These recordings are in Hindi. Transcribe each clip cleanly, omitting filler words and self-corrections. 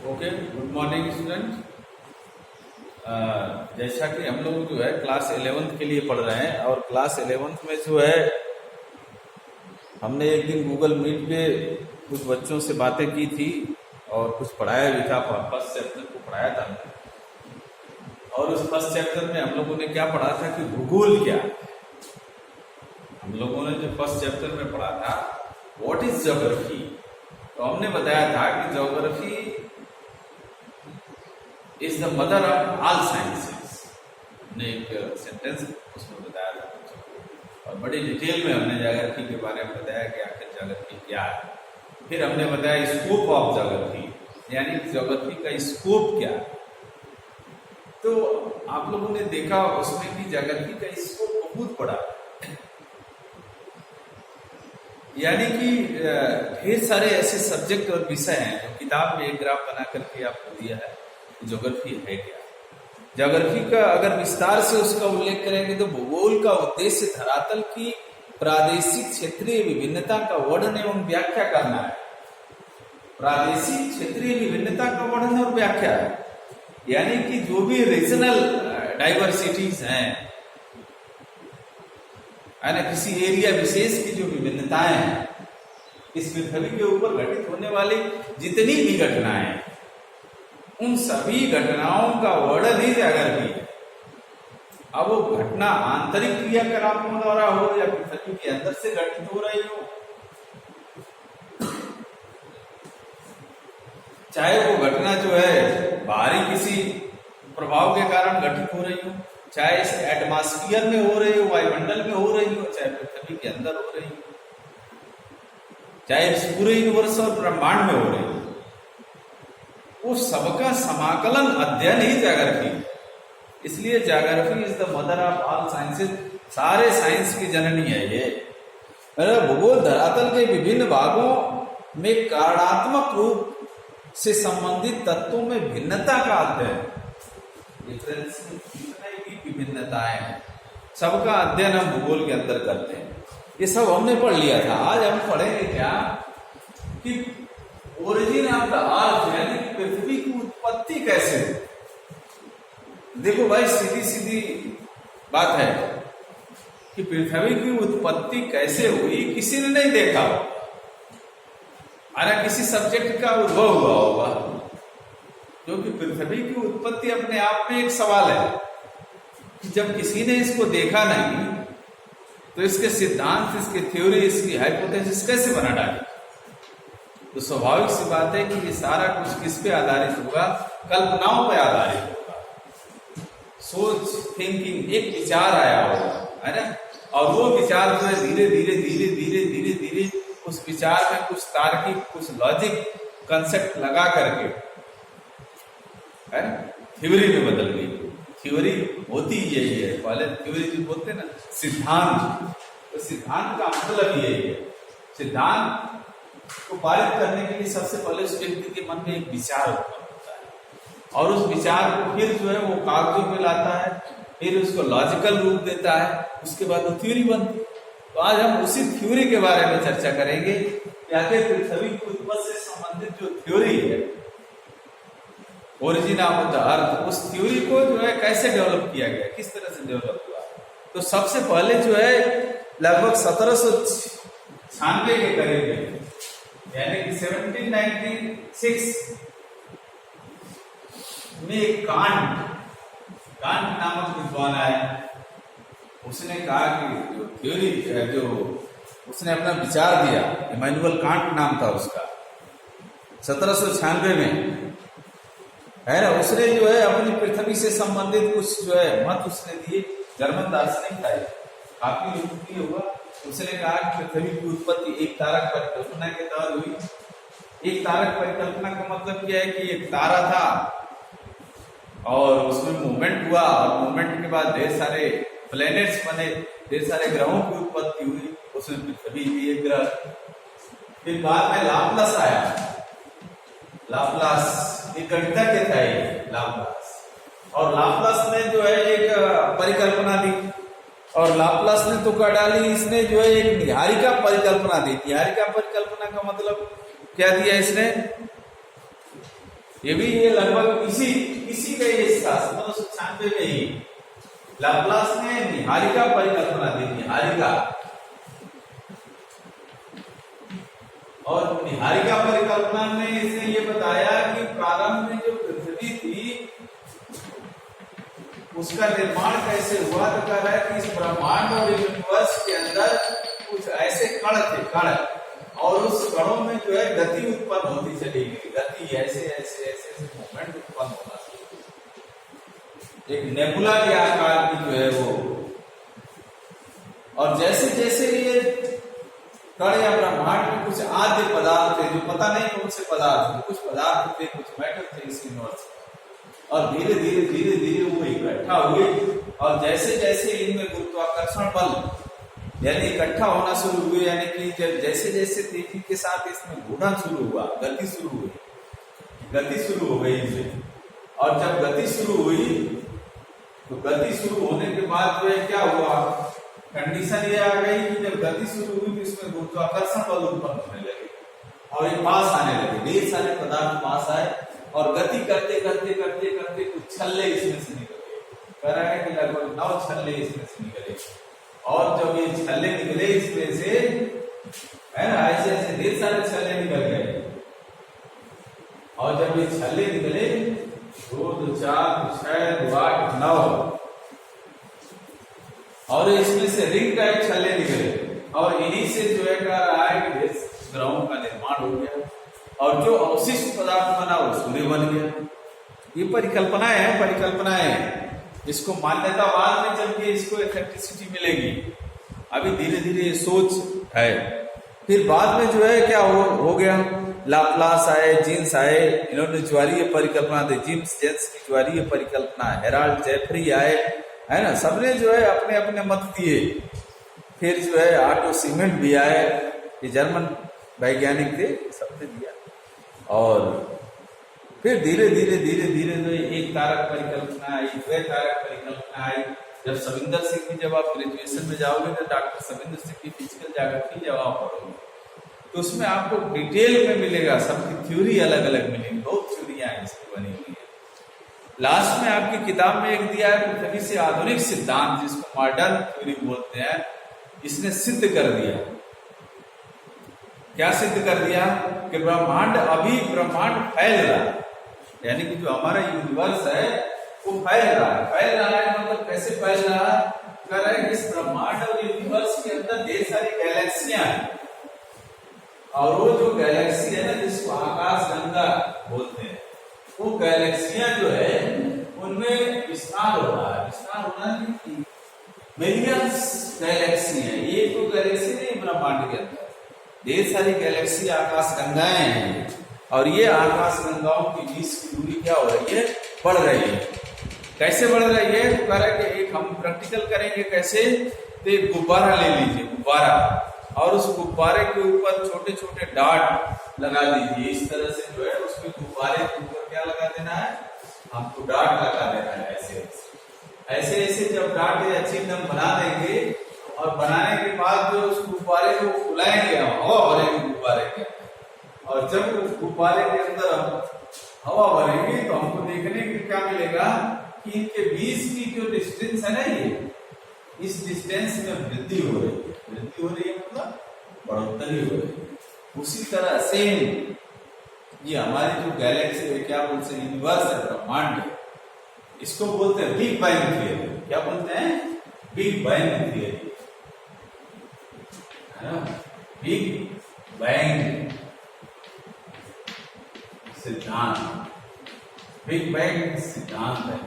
Okay, good morning student. जैसा कि हम लोग जो है क्लास 11th के लिए पढ़ रहे हैं और क्लास 11th में जो है हमने एक दिन गूगल मीट पे कुछ बच्चों से बातें की थी और कुछ पढ़ाया भी था। फर्स्ट चैप्टर को पढ़ाया था और उस फर्स्ट चैप्टर में हम लोगों ने क्या पढ़ा था कि भूगोल क्या है। हम लोगों ने जो फर्स्ट चैप्टर में पढ़ा था व्हाट इज ज्योग्राफी, तो हमने बताया था कि geography is the mother of all sciences. हमने एक सेंटेंस उसमें बताया था और बड़ी डिटेल में हमने ज्योग्राफी के बारे में बताया कि आखिर ज्योग्राफी क्या है। फिर हमने बताया स्कोप ऑफ ज्योग्राफी, यानी ज्योग्राफी का स्कोप क्या है। तो आप लोगों ने देखा उसमें कि ज्योग्राफी का स्कोप बहुत बड़ा है, यानी कि ढेर सारे ऐसे सब्जेक्ट और विषय हैं जो किताब में एक ग्राफ बना करके आपको दिया है। ज्योग्राफी है क्या? ज्योग्राफी का अगर विस्तार से उसका उल्लेख करेंगे तो भूगोल का उद्देश्य धरातल की प्रादेशिक क्षेत्रीय विभिन्नता का वर्णन एवं व्याख्या करना है। प्रादेशिक क्षेत्रीय विभिन्नता का वर्णन और व्याख्या है, यानी कि जो भी रीजनल डाइवर्सिटीज हैं, यानी किसी एरिया विशेष की जो विभिन्नताएं हैं, इस पृथ्वी के ऊपर घटित होने वाली जितनी भी घटनाएं हैं, उन सभी घटनाओं का वर्णन ही ज्योग्राफी है। अब वो घटना आंतरिक क्रियाकलापों द्वारा हो या पृथ्वी के अंदर से घटित हो रही हो, चाहे वो घटना जो है बाहरी किसी प्रभाव के कारण घटित हो रही हो, चाहे इस एटमॉस्फेयर में हो रही हो, वायुमंडल में हो रही हो, चाहे पृथ्वी के अंदर हो रही हो, चाहे इस पूरे यूनिवर्स और ब्रह्मांड में हो रही हो, वो सबका समाकलन अध्ययन ही ज्योग्राफी है। इसलिए geography is the mother of all sciences, सारे साइंस की जननी है ये। भूगोल धरातल के विभिन्न भागों में कारणात्मक रूप से संबंधित तत्वों में भिन्नता का अध्ययन, विभिन्नताएं हैं, सबका अध्ययन हम भूगोल के अंदर करते हैं। ये सब हमने पढ़ लिया था। आज हम पढ़ेंगे क्या कि ओरिजिन ऑफ द अर्थ, यानी पृथ्वी की उत्पत्ति कैसे हुई। देखो भाई, सीधी सीधी बात है कि पृथ्वी की उत्पत्ति कैसे हुई किसी ने नहीं देखा, अरे किसी सब्जेक्ट का उद्भव हुआ होगा, क्योंकि पृथ्वी की उत्पत्ति अपने आप में एक सवाल है कि जब किसी ने इसको देखा नहीं तो इसके सिद्धांत, इसकी थ्योरी, इसकी हाइपोथेसिस कैसे बना डाली। तो स्वाभाविक सी बात है कि ये सारा कुछ किस पे आधारित होगा? कल्पनाओं पे आधारित होगा। सोच, थिंकिंग, एक विचार आया होगा, है ना, और वो विचार जो है धीरे धीरे धीरे धीरे धीरे धीरे उस विचार में कुछ तार्किक, कुछ लॉजिक कंसेप्ट लगा करके है थ्योरी में बदल गई। थ्योरी होती यही है, पहले थ्योरी जो बोलते ना सिद्धांत, तो सिद्धांत का मतलब यही है। सिद्धांत को पारित करने के लिए सबसे पहले उस व्यक्ति के मन में एक विचार उत्पन्न होता है और उस विचार को फिर जो है वो कागजों पे लाता है, फिर उसको लॉजिकल रूप देता है, उसके बाद वो थ्योरी बनती है। तो आज हम उसी थ्योरी के बारे में चर्चा करेंगे कि आखिर पृथ्वी की उत्पत्ति से संबंधित जो थ्योरी है, ओरिजिन ऑफ द अर्थ, उस थ्योरी को जो है कैसे डेवलप किया गया, किस तरह से डेवलप हुआ। तो सबसे पहले जो है लगभग 1796 के करीब में, यानी कि 1796 में कांट नामक विद्वान आया। उसने कहा कि जो थ्योरी, जो उसने अपना विचार दिया, इमैनुअल कांट नाम था उसका, 1796 में, है ना। उसने जो है अपनी पृथ्वी से संबंधित कुछ जो है मत उसने दिए। जर्मन दार्शनिक था, काफी लोकप्रिय हुआ। उसने कहा कि पृथ्वी की उत्पत्ति एक तारक परिकल्पना के तहत हुई। एक तारक परिकल्पना का मतलब क्या है कि एक तारा था और उसमें मूवमेंट हुआ और मूवमेंट के बाद ढेर सारे प्लैनेट्स बने, ढेर सारे ग्रहों की उत्पत्ति हुई, उसमें पृथ्वी भी एक ग्रह। फिर बाद में लाप्लास आया। लाप्लास एक गणितज्ञ था लाप्लास, और लाप्लास ने जो है एक परिकल्पना दी और लाप्लास ने तो कर डाली, इसने जो है एक निहारिका परिकल्पना दी। निहारिका परिकल्पना का मतलब क्या दिया इसने ये लगभग इसी का ये था 1796 में ही लाप्लास ने निहारिका परिकल्पना दी, निहारिका। और निहारिका परिकल्पना में इसने ये बताया कि प्रारंभ में जो पृथ्वी थी उसका निर्माण कैसे हुआ, तो कह रहा है कि इस ब्रह्मांड और यूनिवर्स के अंदर कुछ ऐसे कण थे, कण, और उस कणों में जो है गति उत्पन्न होती चली गई, गति ऐसे ऐसे ऐसे ऐसे मूवमेंट उत्पन्न होना, एक नेबुला के आकार की जो है वो। और जैसे जैसे ये कण या ब्रह्मांड में कुछ आद्य पदार्थ थे जो पता नहीं कौन से पदार्थ थे, कुछ पदार्थ थे, कुछ मैटर थे इस यूनिवर्स, और धीरे धीरे धीरे धीरे वो इकट्ठा हुए। और जैसे जैसे इनमें गुरुत्वाकर्षण बल यानी इकट्ठा होना शुरू हुए, यानी कि जैसे जैसे तेजी के साथ इसमें घूमना शुरू हुआ, गति शुरू हुई, गति शुरू हो गई इसमें। और जब गति शुरू हुई तो गति शुरू होने के बाद जो है क्या हुआ, कंडीशन ये आ गई कि जब गति शुरू हुई तो इसमें गुरुत्वाकर्षण बल उत्पन्न होने लगे और ये पास आने लगे, ढेर सारे पदार्थ पास आए और गति करते करते करते करते कुछ छल्ले इसमें से निकले। कह रहा है कि लगभग 9 छल्ले इसमें से निकले। और जब ये छल्ले निकले इसमें से, है ना, ऐसे ऐसे ढेर सारे छल्ले निकल गए। और जब ये छल्ले निकले 2 2 4 6 2 8 9, और इसमें से रिंग टाइप छल्ले निकले, और इन्हीं से जो है कह रहा है कि ग्रहों का निर्माण हो गया, और जो अवशिष्ट पदार्थ बना वो सूर्य बन गया। ये परिकल्पनाएं हैं, परिकल्पनाएं, इसको मान्यता बाद में चल के इसको इफेक्टिसिटी मिलेगी। अभी धीरे धीरे ये सोच है। फिर बाद में जो है क्या हो गया, लाप्लास आए, जीन्स आए, इन्होंने ज्वारीय परिकल्पना दी, जीन्स जेन्स की ज्वारीय परिकल्पना, हेराल्ड जेफरी आए, है ना, सबने जो है अपने अपने मत दिए। फिर जो है ऑटो सीमेंट भी आए, ये जर्मन वैज्ञानिक थे, सबने दिया। और फिर धीरे धीरे धीरे धीरे जो एक तारक परिकल्पना आई, 2 तारक परिकल्पना आई। जब सविंदर सिंह की, जब आप ग्रेजुएशन में जाओगे तो डॉक्टर सविंदर सिंह की फिजिकल ज्योग्राफी जब आप पढ़ोगे तो उसमें आपको डिटेल में मिलेगा, सबकी थ्योरी अलग अलग मिलेगी, बहुत थ्योरियां इसकी बनी हुई है। लास्ट में आपकी किताब में एक दिया है पृथ्वी से आधुनिक सिद्धांत, जिसको मॉडर्न थ्योरी बोलते हैं, इसने सिद्ध कर दिया। क्या सिद्ध कर दिया कि ब्रह्मांड, अभी ब्रह्मांड फैल रहा है, यानी कि जो हमारा यूनिवर्स है वो फैल रहा है। फैल रहा है मतलब कैसे फैल रहा है, कह रहा है कि इस ब्रह्मांड और यूनिवर्स के अंदर ढेर सारी गैलेक्सियां हैं, और वो जो गैलेक्सी है ना, जिसको आकाश गंगा बोलते हैं, वो गैलेक्सियां जो है उनमें विस्तार हो रहा है। विस्तार होना नहीं, मिलियंस गैलेक्सी है, ये तो गैलेक्सी नहीं, ब्रह्मांड के अंदर ढेर सारी गैलेक्सी आकाश गंगाएं हैं, और ये आकाश गंगाओं के बीच की दूरी क्या हो रही है, बढ़ रही है। कैसे बढ़ रही है, तो कह रहा है कि एक हम प्रैक्टिकल करेंगे कैसे, तो एक गुब्बारा ले लीजिए, गुब्बारा, और उस गुब्बारे के ऊपर छोटे छोटे डाट लगा दीजिए। इस तरह से जो है उसमें गुब्बारे के ऊपर क्या लगा देना है, आपको डाट लगा देना है। ऐसे ऐसे ऐसे जब डाट अच्छी एकदम बना देंगे, और बनाने के बाद जो उस गुब्बारे को फुलाएंगे, हवा भरेंगे गुब्बारे के, और जब उस गुब्बारे के अंदर हवा भरेंगे तो हमको देखने को क्या मिलेगा कि इनके बीच की जो डिस्टेंस है ना, ये इस डिस्टेंस में वृद्धि हो रही है। वृद्धि हो रही है मतलब बढ़ोतरी हो रही है। उसी तरह सेम ये हमारी जो गैलेक्सी है, क्या बोलते हैं, यूनिवर्स है, ब्रह्मांड है, इसको बोलते हैं बिग बैंग थियरी। क्या बोलते हैं, big bang theory, big bang सिद्धांत। बिग बैंग सिद्धांत है।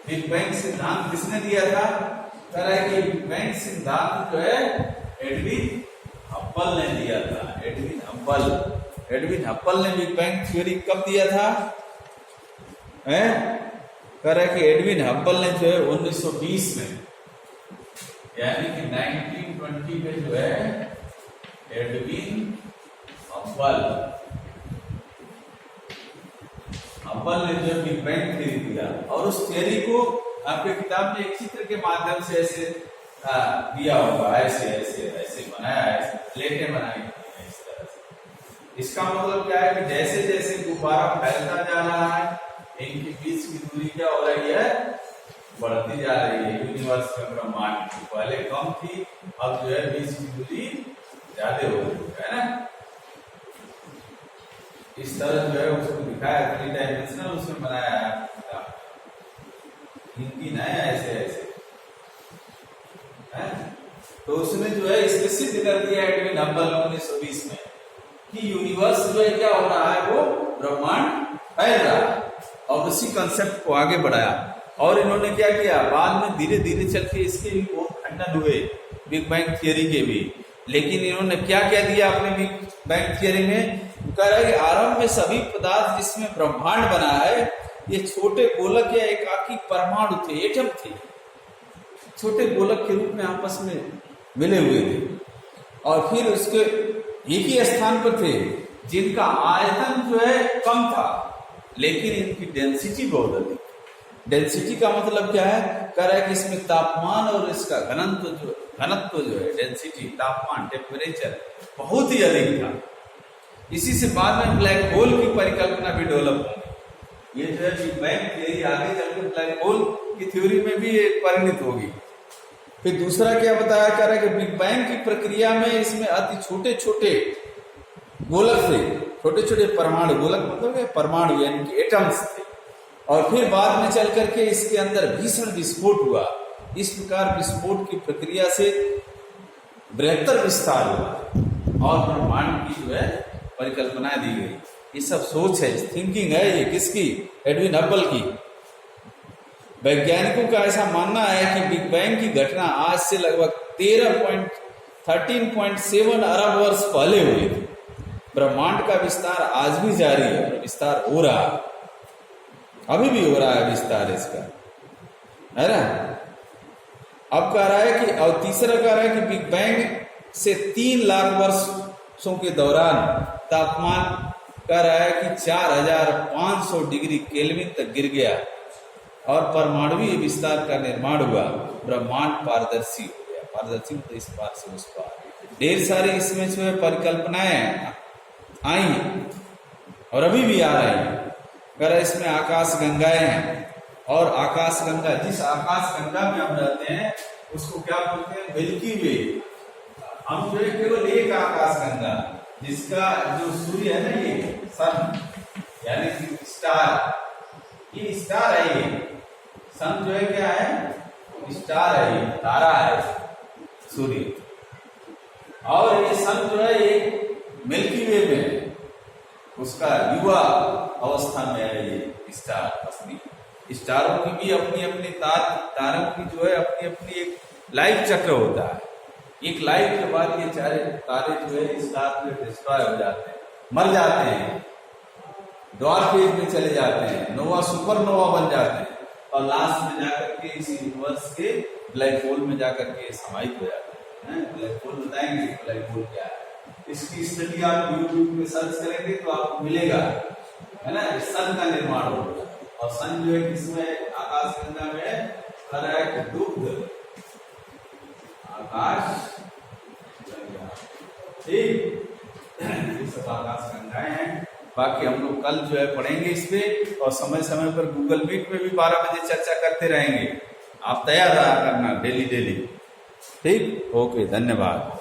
बिग बैंग सिद्धांत किसने दिया था, कह रहा है कि बिग बैंग सिद्धांत जो है एडविन हब्बल ने दिया था। एडविन हब्बल ने बिग बैंग थ्योरी कब दिया था, कह रहा है कि एडविन हब्बल ने जो है 1920 में, यानी कि 1920 में जो है एडविन हब्बल ने जो बिग बैंग थ्योरी दिया, और उस थ्योरी को आपके किताब में एक चित्र के माध्यम से ऐसे दिया होगा, ऐसे ऐसे ऐसे बनाया, ऐसे प्लेटें बनाई इस तरह से। इसका मतलब क्या है कि जैसे जैसे गुब्बारा फैलता जा रहा है, इनके बीच की दूरी क्या हो रही है, बढ़ती जा रही है। यूनिवर्स में ब्रह्मांड की पहले कम थी, अब जो है बीच की दूरी ज्यादा हो रही है ना। इस तरह जो है उसको दिखाया, 3 डायमेंशनल उसमें बनाया है, हिंदी ना ऐसे ऐसे है? तो उसने जो है इसके सिद्ध कर दिया एडविन हबल 1920 में कि यूनिवर्स जो है क्या हो रहा है, वो ब्रह्मांड फैल रहा है, और उसी कंसेप्ट को आगे बढ़ाया। और इन्होंने क्या किया, बाद में धीरे धीरे चल के इसके भी बहुत खंडन हुए, बिग बैंग थियरी के भी। लेकिन इन्होंने क्या क्या दिया अपने बिग बैंग थियरी में, कह रहा है कि आरंभ में सभी पदार्थ जिसमें ब्रह्मांड बना है, ये छोटे गोलक या एकाकी परमाणु थे, एटम थे, छोटे गोलक के रूप में आपस में मिले हुए थे, और फिर उसके एक ही स्थान पर थे, जिनका आयतन जो है कम था, लेकिन इनकी डेंसिटी बहुत अधिक। डेंसिटी का मतलब क्या है, कह रहा है कि इसमें तापमान और इसका घनत्व जो है, डेंसिटी, तापमान, टेम्परेचर बहुत ही अधिक था। इसी से बाद में ब्लैक होल की परिकल्पना भी डेवलप होगी। ये जो है बिग बैंग थियरी आगे चलकर ब्लैक होल की थ्योरी में भी परिणित होगी। फिर दूसरा क्या बताया, कह रहा है कि बिग बैंग की प्रक्रिया में इसमें अति छोटे छोटे गोलक थे, छोटे छोटे परमाणु, गोलक मतलब परमाणु यानी कि एटम्स थे, और फिर बाद में चल करके इसके अंदर भीषण विस्फोट हुआ। इस प्रकार विस्फोट की प्रक्रिया से बृहत्तर विस्तार हुआ और ब्रह्मांड की जो है परिकल्पना दी गई। ये सब सोच है, थिंकिंग है, ये किसकी, एडविन हबल की। वैज्ञानिकों का ऐसा मानना है कि बिग बैंग की घटना आज से लगभग 13.7 अरब वर्ष पहले हुई थी। ब्रह्मांड का विस्तार आज भी जारी है, विस्तार हो रहा है, अभी भी हो रहा है विस्तार इसका, है ना। अब कह रहा है कि, और तीसरा कह रहा है कि बिग बैंग से 3 लाख वर्षों के दौरान तापमान कह रहा है कि 4500 डिग्री केल्विन तक गिर गया और परमाणुवीय विस्तार का निर्माण हुआ। ब्रह्मांड पारदर्शी हो गया, पारदर्शी मतलब इस पार से उस पार। ढेर सारी इसमें जो है परिकल्पनाएं आई हैं और अभी भी आ रही हैं। अगर इसमें आकाश गंगाएं हैं, और आकाश गंगा, जिस आकाश गंगा में हम रहते हैं उसको क्या बोलते हैं, मिल्की वे। हम जो है केवल एक आकाश गंगा, जिसका जो सूर्य है ना, ये सन यानी कि स्टार, ये स्टार है, ये सन जो है क्या है, स्टार है, ये तारा है सूर्य, और ये सन जो है ये मिल्की वे में उसका युवा अवस्था में है ये स्टार। असली स्टारों की भी अपनी अपनी तारों की जो है अपनी अपनी एक लाइफ चक्र होता है। एक लाइफ के बाद ये चारे तारे जो है स्टार में डिस्ट्रॉय हो जाते हैं, मर जाते हैं, ड्वार्फ फेज में चले जाते हैं, नोवा सुपरनोवा बन जाते हैं, और लास्ट में जाकर के इस यूनिवर्स के ब्लैक होल में जाकर के समाहित हो जाते हैं। ब्लैक होल बताएंगे ब्लैक होल क्या है, इसकी स्टडी आप यूट्यूब में सर्च करेंगे तो आपको मिलेगा, है ना। सन का निर्माण होगा, और सन जो है किसमें, आकाश गंगा में कह रहा है कि दुग्ध आकाश, ठीक, ये सब आकाश गंगाएं हैं। बाकी हम लोग कल जो है पढ़ेंगे इस पे, और समय समय पर गूगल मीट में भी 12 बजे चर्चा करते रहेंगे। आप तैयार रहा करना डेली, ठीक। ओके, धन्यवाद।